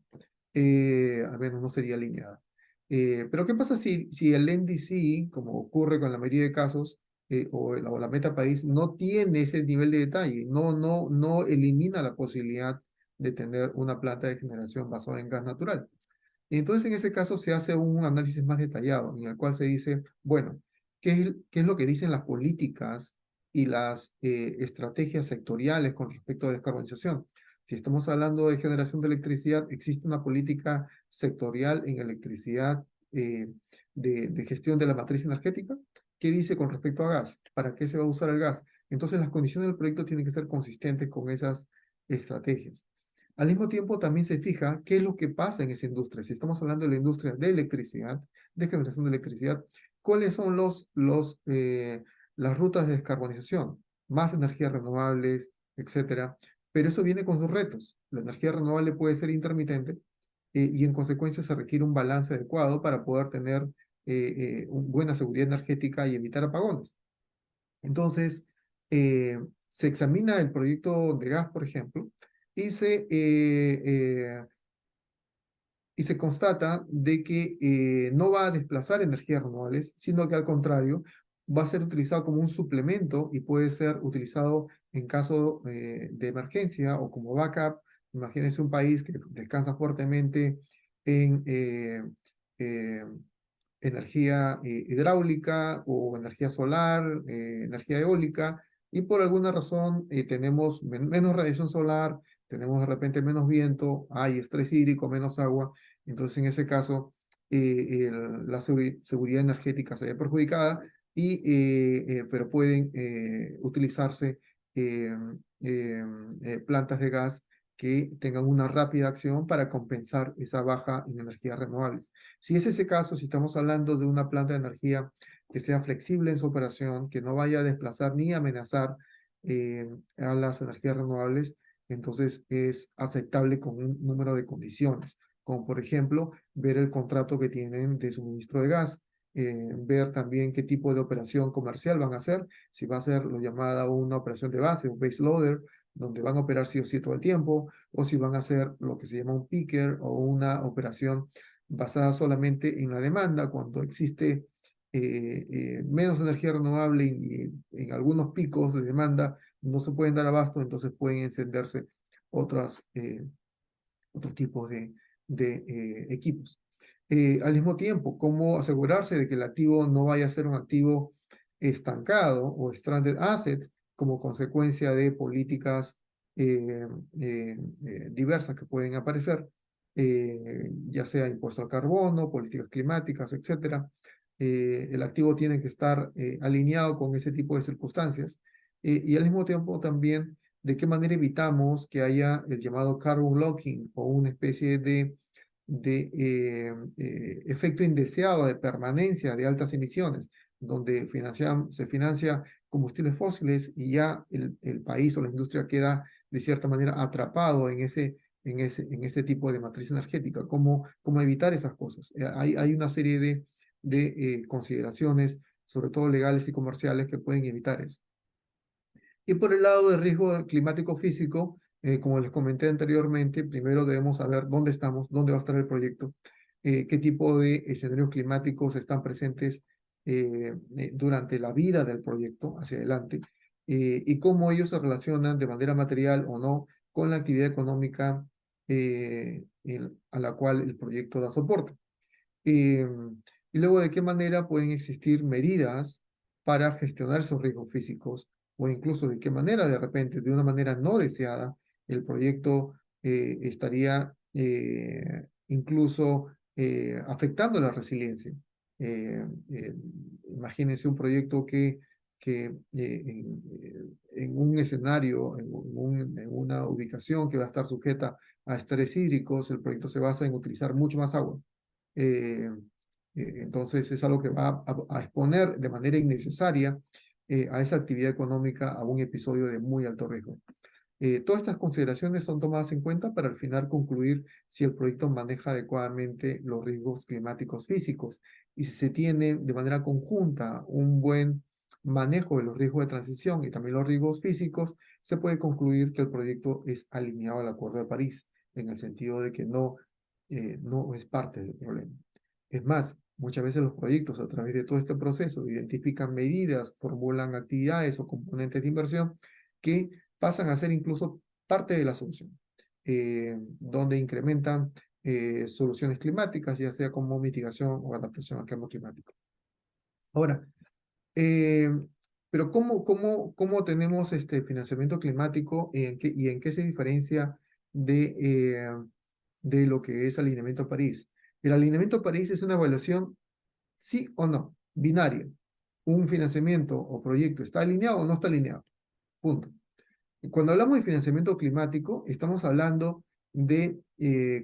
Al menos no sería alineada. Pero ¿qué pasa si el NDC, como ocurre con la mayoría de casos, o la meta país, no tiene ese nivel de detalle, no elimina la posibilidad de tener una planta de generación basada en gas natural? Y entonces en ese caso se hace un análisis más detallado en el cual se dice, bueno, qué es lo que dicen las políticas y las estrategias sectoriales con respecto a descarbonización? Si estamos hablando de generación de electricidad, existe una política sectorial en electricidad de gestión de la matriz energética. ¿Qué dice con respecto a gas? ¿Para qué se va a usar el gas? Entonces las condiciones del proyecto tienen que ser consistentes con esas estrategias. Al mismo tiempo, también se fija qué es lo que pasa en esa industria. Si estamos hablando de la industria de electricidad, de generación de electricidad, ¿cuáles son las rutas de descarbonización? Más energías renovables, etcétera. Pero eso viene con sus retos. La energía renovable puede ser intermitente y en consecuencia se requiere un balance adecuado para poder tener buena seguridad energética y evitar apagones. Entonces, se examina el proyecto de gas, por ejemplo, y y se constata de que no va a desplazar energías renovables, sino que al contrario, va a ser utilizado como un suplemento y puede ser utilizado en caso de emergencia o como backup. Imagínense un país que descansa fuertemente en eh, energía hidráulica o energía solar, energía eólica, y por alguna razón tenemos menos radiación solar, tenemos de repente menos viento, hay estrés hídrico, menos agua, entonces en ese caso la seguridad energética se ve perjudicada, pero pueden utilizarse eh, plantas de gas que tengan una rápida acción para compensar esa baja en energías renovables. Si es ese caso, si estamos hablando de una planta de energía que sea flexible en su operación, que no vaya a desplazar ni amenazar a las energías renovables, entonces es aceptable con un número de condiciones, como por ejemplo ver el contrato que tienen de suministro de gas, ver también qué tipo de operación comercial van a hacer, si va a ser lo llamada una operación de base, un base loader, donde van a operar sí o sí todo el tiempo, o si van a hacer lo que se llama un picker o una operación basada solamente en la demanda, cuando existe menos energía renovable y en algunos picos de demanda no se pueden dar abasto, entonces pueden encenderse otras, otros tipos de equipos. Al mismo tiempo, cómo asegurarse de que el activo no vaya a ser un activo estancado o stranded asset como consecuencia de políticas diversas que pueden aparecer, ya sea impuesto al carbono, políticas climáticas, etcétera. El activo tiene que estar alineado con ese tipo de circunstancias y al mismo tiempo también de qué manera evitamos que haya el llamado carbon locking o una especie de efecto indeseado de permanencia de altas emisiones, donde se financia combustibles fósiles y ya el país o la industria queda de cierta manera atrapado en ese tipo de matriz energética. ¿Cómo evitar esas cosas? Hay una serie de consideraciones, sobre todo legales y comerciales, que pueden evitar eso. Y por el lado del riesgo climático físico, como les comenté anteriormente, primero debemos saber dónde estamos, dónde va a estar el proyecto, qué tipo de escenarios climáticos están presentes durante la vida del proyecto hacia adelante, y cómo ellos se relacionan de manera material o no con la actividad económica a la cual el proyecto da soporte. Eh, y luego, ¿de qué manera pueden existir medidas para gestionar esos riesgos físicos? O incluso de qué manera, de repente, de una manera no deseada, el proyecto estaría incluso afectando la resiliencia. Eh, eh, Imagínense un proyecto que en un escenario, en una ubicación que va a estar sujeta a estrés hídricos, el proyecto se basa en utilizar mucho más agua. eh, entonces es algo que va a exponer de manera innecesaria a esa actividad económica a un episodio de muy alto riesgo. Todas estas consideraciones son tomadas en cuenta para al final concluir si el proyecto maneja adecuadamente los riesgos climáticos físicos y si se tiene de manera conjunta un buen manejo de los riesgos de transición y también los riesgos físicos, se puede concluir que el proyecto es alineado al Acuerdo de París, en el sentido de que no es parte del problema. Es más, muchas veces los proyectos a través de todo este proceso identifican medidas, formulan actividades o componentes de inversión que pasan a ser incluso parte de la solución, donde incrementan soluciones climáticas, ya sea como mitigación o adaptación al cambio climático. Ahora, eh, pero ¿cómo tenemos este financiamiento climático y en qué se diferencia de lo que es alineamiento a París? El alineamiento a París es una evaluación sí o no, binaria. Un financiamiento o proyecto está alineado o no está alineado. Punto. Cuando hablamos de financiamiento climático, estamos hablando de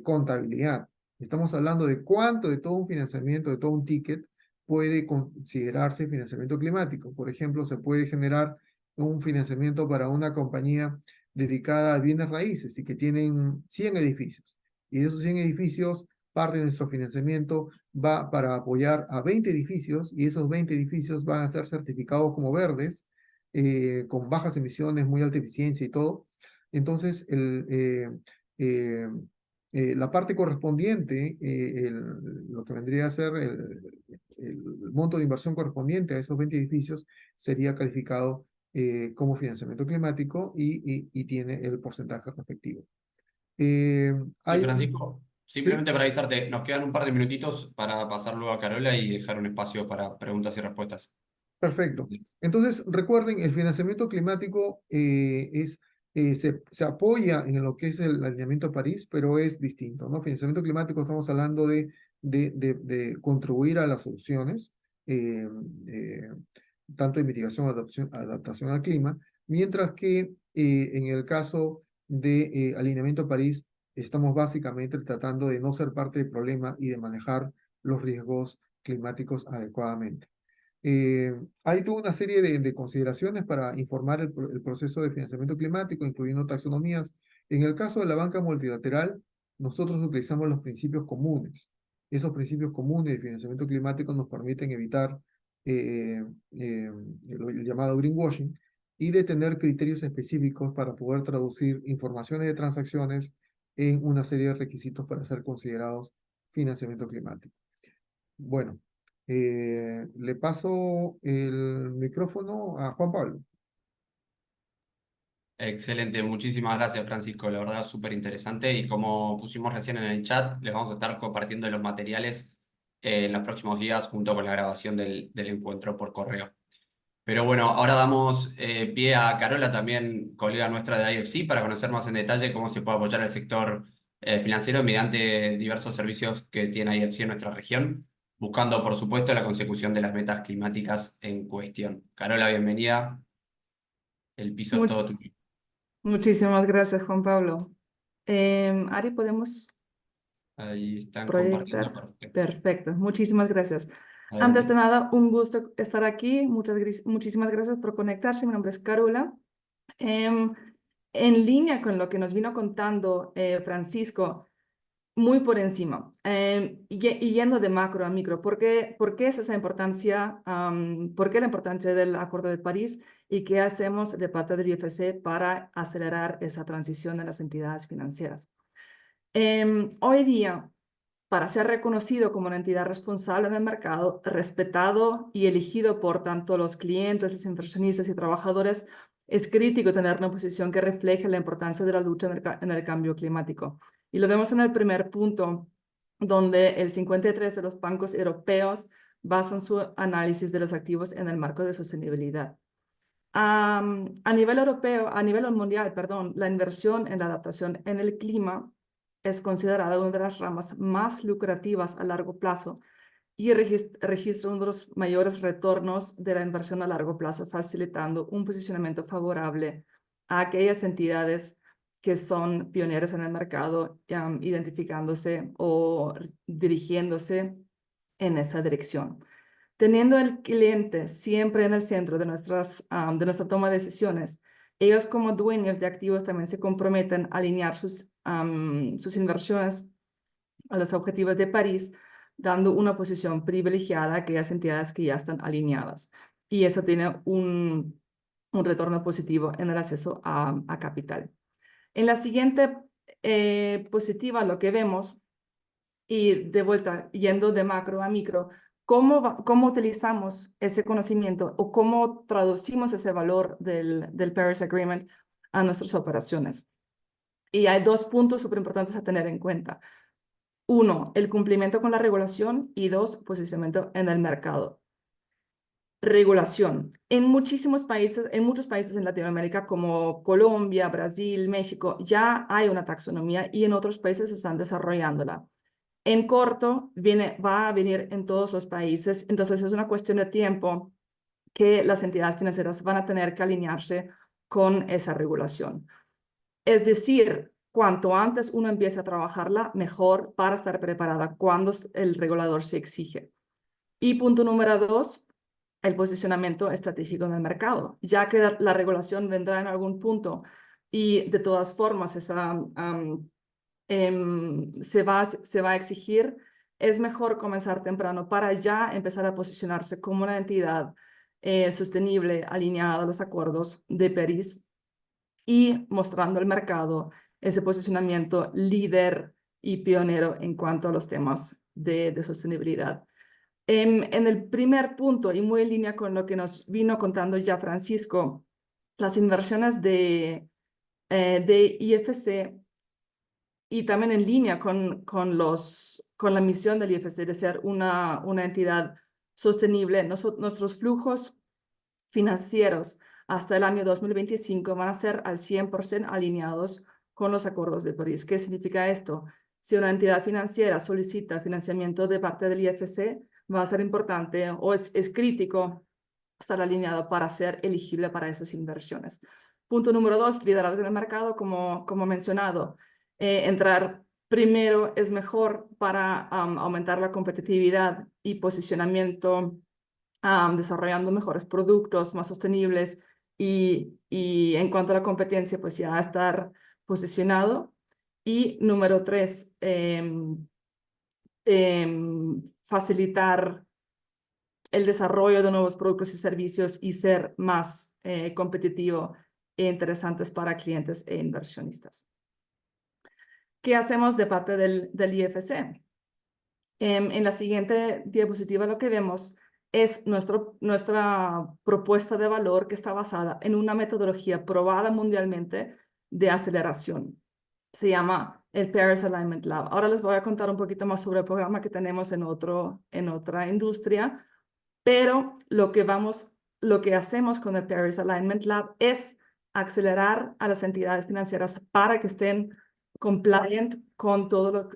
contabilidad. Estamos hablando de cuánto de todo un financiamiento, de todo un ticket, puede considerarse financiamiento climático. Por ejemplo, se puede generar un financiamiento para una compañía dedicada a bienes raíces y que tienen 100 edificios. Y de esos 100 edificios, parte de nuestro financiamiento va para apoyar a 20 edificios y esos 20 edificios van a ser certificados como verdes, con bajas emisiones, muy alta eficiencia y todo. Entonces, eh, la parte correspondiente, lo que vendría a ser el monto de inversión correspondiente a esos 20 edificios, sería calificado como financiamiento climático y tiene el porcentaje respectivo. Eh, Y hay un, Francisco, ¿Sí? simplemente para avisarte, nos quedan un par de minutitos para pasar luego a Carola y dejar un espacio para preguntas y respuestas. Perfecto. Entonces, recuerden, el financiamiento climático se apoya en lo que es el alineamiento a París, pero es distinto, ¿no? Financiamiento climático estamos hablando de contribuir a las soluciones, eh, eh, tanto de mitigación o adaptación al clima, mientras que en el caso de alineamiento a París, estamos básicamente tratando de no ser parte del problema y de manejar los riesgos climáticos adecuadamente. Hay toda una serie de consideraciones para informar el proceso de financiamiento climático, incluyendo taxonomías. En el caso de la banca multilateral, nosotros utilizamos los principios comunes. Esos principios comunes de financiamiento climático nos permiten evitar el llamado greenwashing y de tener criterios específicos para poder traducir informaciones de transacciones en una serie de requisitos para ser considerados financiamiento climático. Bueno, le paso el micrófono a Juan Pablo. Excelente, muchísimas gracias Francisco, la verdad súper interesante y como pusimos recién en el chat, les vamos a estar compartiendo los materiales en los próximos días junto con la grabación del encuentro por correo. Pero bueno, ahora damos pie a Carola, también colega nuestra de IFC, para conocer más en detalle cómo se puede apoyar al sector financiero mediante diversos servicios que tiene IFC en nuestra región, buscando por supuesto la consecución de las metas climáticas en cuestión. Carola, bienvenida, el piso es Much- todo tuyo. Muchísimas gracias, Juan Pablo. Ari, ¿podemos Ahí están compartiendo, proyectar? perfecto. Perfecto, muchísimas gracias. Antes de Adelante. nada, un gusto estar aquí. Muchísimas gracias por conectarse. Mi nombre es Carola. Em, en línea con lo que nos vino contando Francisco, muy por encima, y yendo de macro a micro, por qué es esa importancia? ¿Por qué la importancia del Acuerdo de París? y qué hacemos de parte del IFC para acelerar esa transición de las entidades financieras. Hoy día, para ser reconocido como una entidad responsable del mercado, respetado y elegido por tanto los clientes, los inversionistas y trabajadores, es crítico tener una posición que refleje la importancia de la lucha en el cambio climático. Y lo vemos en el primer punto, donde el 53 de los bancos europeos basan su análisis de los activos en el marco de sostenibilidad. A nivel europeo, a nivel mundial, perdón, la inversión en la adaptación en el clima es considerada una de las ramas más lucrativas a largo plazo y registra uno de los mayores retornos de la inversión a largo plazo, facilitando un posicionamiento favorable a aquellas entidades que son pioneras en el mercado, identificándose o dirigiéndose en esa dirección. Teniendo el cliente siempre en el centro de nuestra toma de decisiones, ellos como dueños de activos también se comprometen a alinear sus inversiones a los objetivos de París, dando una posición privilegiada a aquellas entidades que ya están alineadas. Y eso tiene un retorno positivo en el acceso a capital. En la siguiente positiva, lo que vemos, y de vuelta, yendo de macro a micro, ¿cómo utilizamos ese conocimiento o cómo traducimos ese valor del Paris Agreement a nuestras operaciones? Y hay dos puntos súper importantes a tener en cuenta. Uno, el cumplimiento con la regulación y dos, posicionamiento en el mercado. Regulación. En muchos países en Latinoamérica como Colombia, Brasil, México, ya hay una taxonomía y en otros países están desarrollándola. En corto, va a venir en todos los países, entonces es una cuestión de tiempo que las entidades financieras van a tener que alinearse con esa regulación. Es decir, cuanto antes uno empiece a trabajarla, mejor para estar preparada cuando el regulador se exige. Y punto número 2, el posicionamiento estratégico en el mercado, ya que la regulación vendrá en algún punto y de todas formas esa se va a exigir, es mejor comenzar temprano para ya empezar a posicionarse como una entidad sostenible, alineada a los acuerdos de París y mostrando al mercado ese posicionamiento líder y pionero en cuanto a los temas de sostenibilidad. En el primer punto, y muy en línea con lo que nos vino contando ya Francisco, las inversiones de IFC y también en línea con la misión del IFC de ser una entidad sostenible, nuestros flujos financieros hasta el año 2025 van a ser al 100% alineados con los acuerdos de París. ¿Qué significa esto? Si una entidad financiera solicita financiamiento de parte del IFC, va a ser importante o es crítico estar alineado para ser elegible para esas inversiones. Punto número 2, liderazgo en el mercado, como mencionado. Entrar primero es mejor para aumentar la competitividad y posicionamiento, desarrollando mejores productos más sostenibles y en cuanto a la competencia, pues ya estar posicionado. Y número 3, facilitar el desarrollo de nuevos productos y servicios y ser más competitivo e interesantes para clientes e inversionistas. ¿Qué hacemos de parte del IFC? En la siguiente diapositiva lo que vemos es nuestra propuesta de valor que está basada en una metodología probada mundialmente de aceleración. Se llama el Paris Alignment Lab. Ahora les voy a contar un poquito más sobre el programa que tenemos en otra industria, pero lo que hacemos con el Paris Alignment Lab es acelerar a las entidades financieras para que estén compliant con todo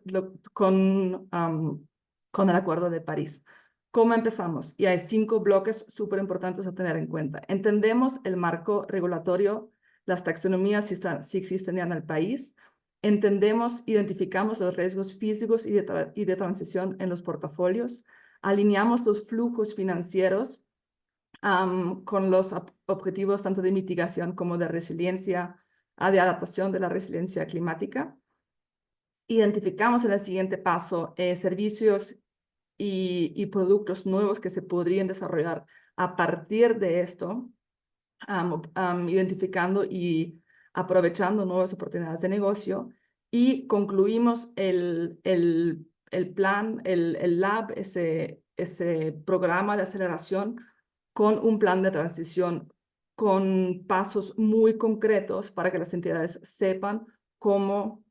con el Acuerdo de París. ¿Cómo empezamos? Y hay 5 bloques súper importantes a tener en cuenta. Entendemos el marco regulatorio, las taxonomías si existen ya en el país. Identificamos los riesgos físicos y de transición en los portafolios. Alineamos los flujos financieros con los objetivos tanto de mitigación como de resiliencia, de adaptación de la resiliencia climática. Identificamos en el siguiente paso servicios y productos nuevos que se podrían desarrollar a partir de esto. identificando y aprovechando nuevas oportunidades de negocio, y concluimos el plan, el lab, ese programa de aceleración, con un plan de transición con pasos muy concretos para que las entidades sepan cómo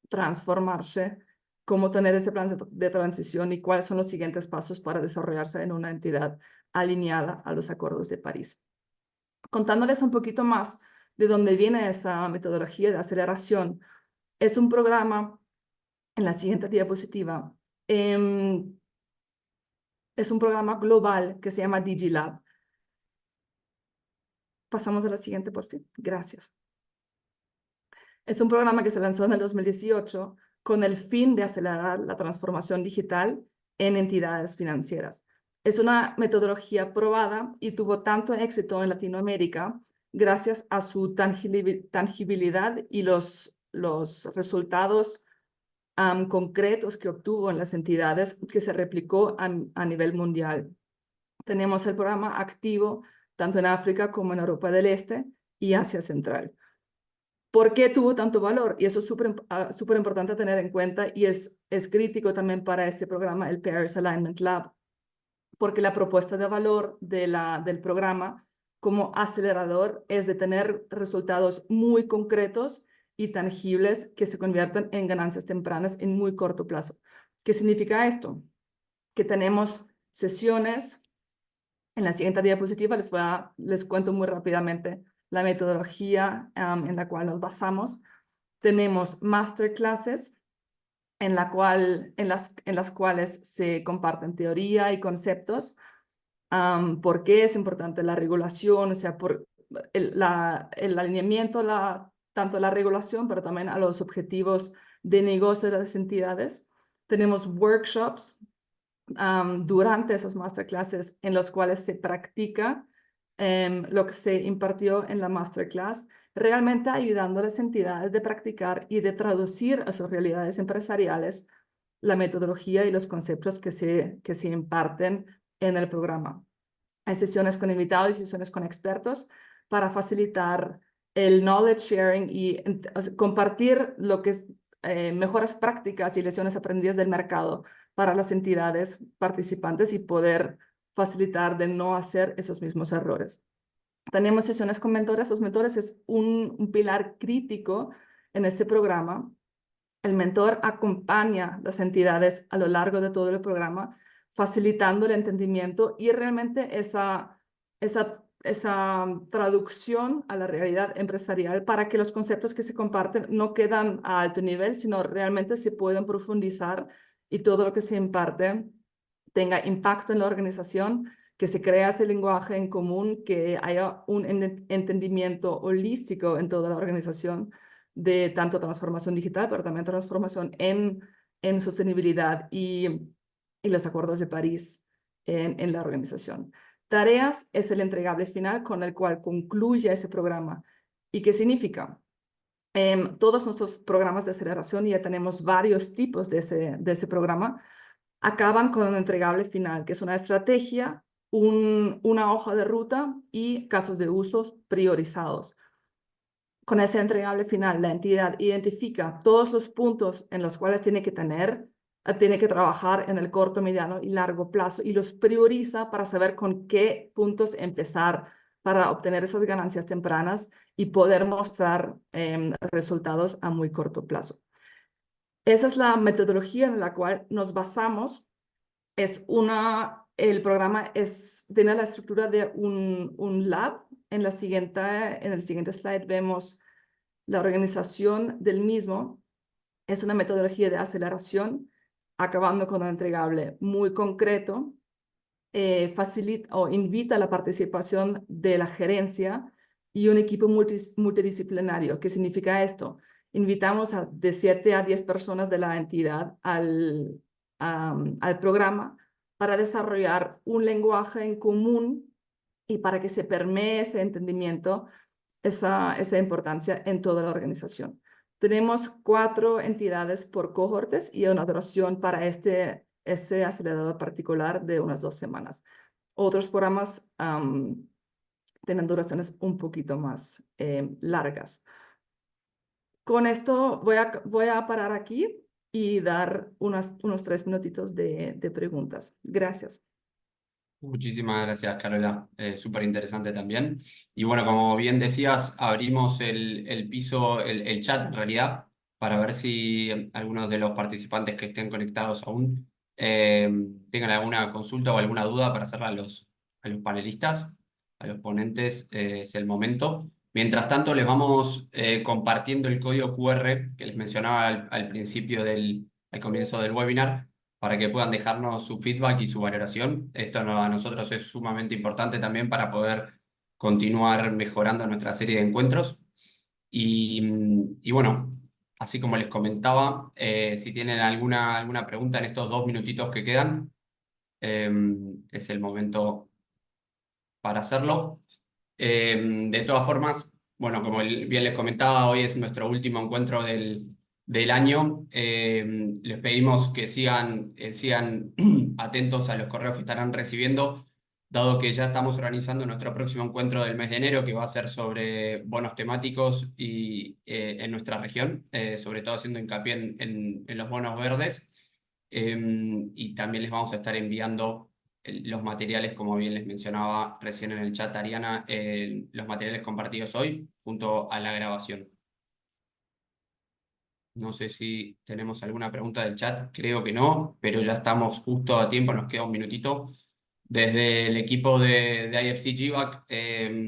transformarse, cómo tener ese plan de transición y cuáles son los siguientes pasos para desarrollarse en una entidad alineada a los acuerdos de París. Contándoles un poquito más de dónde viene esa metodología de aceleración, es un programa, en la siguiente diapositiva, es un programa global que se llama DigiLab. Pasamos a la siguiente, por fin. Gracias. Es un programa que se lanzó en el 2018 con el fin de acelerar la transformación digital en entidades financieras. Es una metodología probada y tuvo tanto éxito en Latinoamérica gracias a su tangibilidad y los resultados concretos que obtuvo en las entidades, que se replicó a nivel mundial. Tenemos el programa activo tanto en África como en Europa del Este y Asia Central. ¿Por qué tuvo tanto valor? Y eso es súper importante tener en cuenta, y es crítico también para este programa, el Paris Alignment Lab, porque la propuesta de valor del programa como acelerador es de tener resultados muy concretos y tangibles que se conviertan en ganancias tempranas en muy corto plazo. ¿Qué significa esto? Que tenemos sesiones. En la siguiente diapositiva les cuento muy rápidamente la metodología en la cual nos basamos. Tenemos masterclasses en las cuales se comparten teoría y conceptos. ¿Por qué es importante la regulación? O sea, por el alineamiento, tanto la regulación, pero también a los objetivos de negocio de las entidades. Tenemos workshops durante esos masterclasses en los cuales se practica lo que se impartió en la masterclass, realmente ayudando a las entidades de practicar y de traducir a sus realidades empresariales la metodología y los conceptos que se imparten en el programa. Hay sesiones con invitados y sesiones con expertos para facilitar el knowledge sharing y compartir lo que es mejores prácticas y lecciones aprendidas del mercado para las entidades participantes y poder facilitar de no hacer esos mismos errores. Tenemos sesiones con mentores. Los mentores es un pilar crítico en este programa. El mentor acompaña las entidades a lo largo de todo el programa, facilitando el entendimiento y realmente esa traducción a la realidad empresarial, para que los conceptos que se comparten no quedan a alto nivel, sino realmente se pueden profundizar y todo lo que se imparte tenga impacto en la organización, que se crea ese lenguaje en común, que haya un entendimiento holístico en toda la organización de tanto transformación digital, pero también transformación en sostenibilidad y los acuerdos de París en la organización. Tareas es el entregable final con el cual concluye ese programa. ¿Y qué significa? Todos nuestros programas de aceleración, y ya tenemos varios tipos de ese programa, acaban con un entregable final, que es una estrategia, una hoja de ruta y casos de usos priorizados. Con ese entregable final, la entidad identifica todos los puntos en los cuales tiene que trabajar en el corto, mediano y largo plazo, y los prioriza para saber con qué puntos empezar para obtener esas ganancias tempranas y poder mostrar resultados a muy corto plazo. Esa es la metodología en la cual nos basamos. El programa tiene la estructura de un lab. En el siguiente slide vemos la organización del mismo. Es una metodología de aceleración, acabando con un entregable muy concreto. Facilita o invita la participación de la gerencia y un equipo multidisciplinario. ¿Qué significa esto? Invitamos de 7 a 10 personas de la entidad al programa para desarrollar un lenguaje en común y para que se permee ese entendimiento, esa importancia en toda la organización. Tenemos 4 entidades por cohortes y una duración para ese acelerador particular de unas 2 semanas. Otros programas tienen duraciones un poquito más largas. Con esto voy a parar aquí y dar unos 3 minutitos de preguntas. Gracias. Muchísimas gracias, Carola. Súper interesante también. Y bueno, como bien decías, abrimos el piso, el chat en realidad, para ver si algunos de los participantes que estén conectados aún tengan alguna consulta o alguna duda para hacerla a los panelistas, a los ponentes. Es el momento. Mientras tanto, les vamos compartiendo el código QR que les mencionaba al principio al comienzo del webinar, para que puedan dejarnos su feedback y su valoración. Esto a nosotros es sumamente importante también para poder continuar mejorando nuestra serie de encuentros. Y bueno, así como les comentaba, si tienen alguna pregunta en estos 2 minutitos que quedan, es el momento para hacerlo. De todas formas, bueno, como bien les comentaba, hoy es nuestro último encuentro del año. Les pedimos que sigan atentos a los correos que estarán recibiendo, dado que ya estamos organizando nuestro próximo encuentro del mes de enero, que va a ser sobre bonos temáticos y en nuestra región, sobre todo haciendo hincapié en los bonos verdes. Y también les vamos a estar enviando los materiales, como bien les mencionaba recién en el chat Ariana, los materiales compartidos hoy junto a la grabación. No sé si tenemos alguna pregunta del chat, creo que no, pero ya estamos justo a tiempo, nos queda un minutito. Desde el equipo de IFC GVAC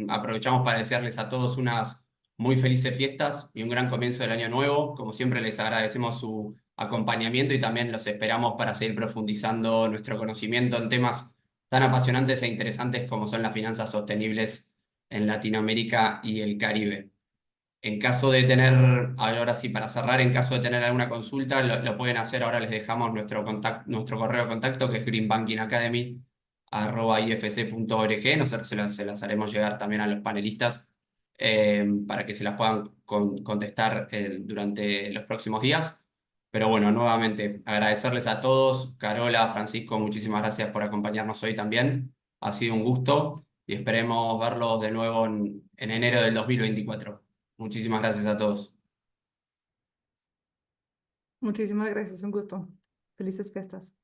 aprovechamos para desearles a todos unas muy felices fiestas y un gran comienzo del año nuevo. Como siempre les agradecemos su acompañamiento y también los esperamos para seguir profundizando nuestro conocimiento en temas tan apasionantes e interesantes como son las finanzas sostenibles en Latinoamérica y el Caribe. En caso de tener, ahora sí, para cerrar, en caso de tener alguna consulta, lo pueden hacer. Ahora les dejamos nuestro correo de contacto, que es greenbankingacademy@ifc.org. Nosotros se las haremos llegar también a los panelistas para que se las puedan contestar durante los próximos días. Pero bueno, nuevamente, agradecerles a todos. Carola, Francisco, muchísimas gracias por acompañarnos hoy también. Ha sido un gusto y esperemos verlos de nuevo en enero del 2024. Muchísimas gracias a todos. Muchísimas gracias, un gusto. Felices fiestas.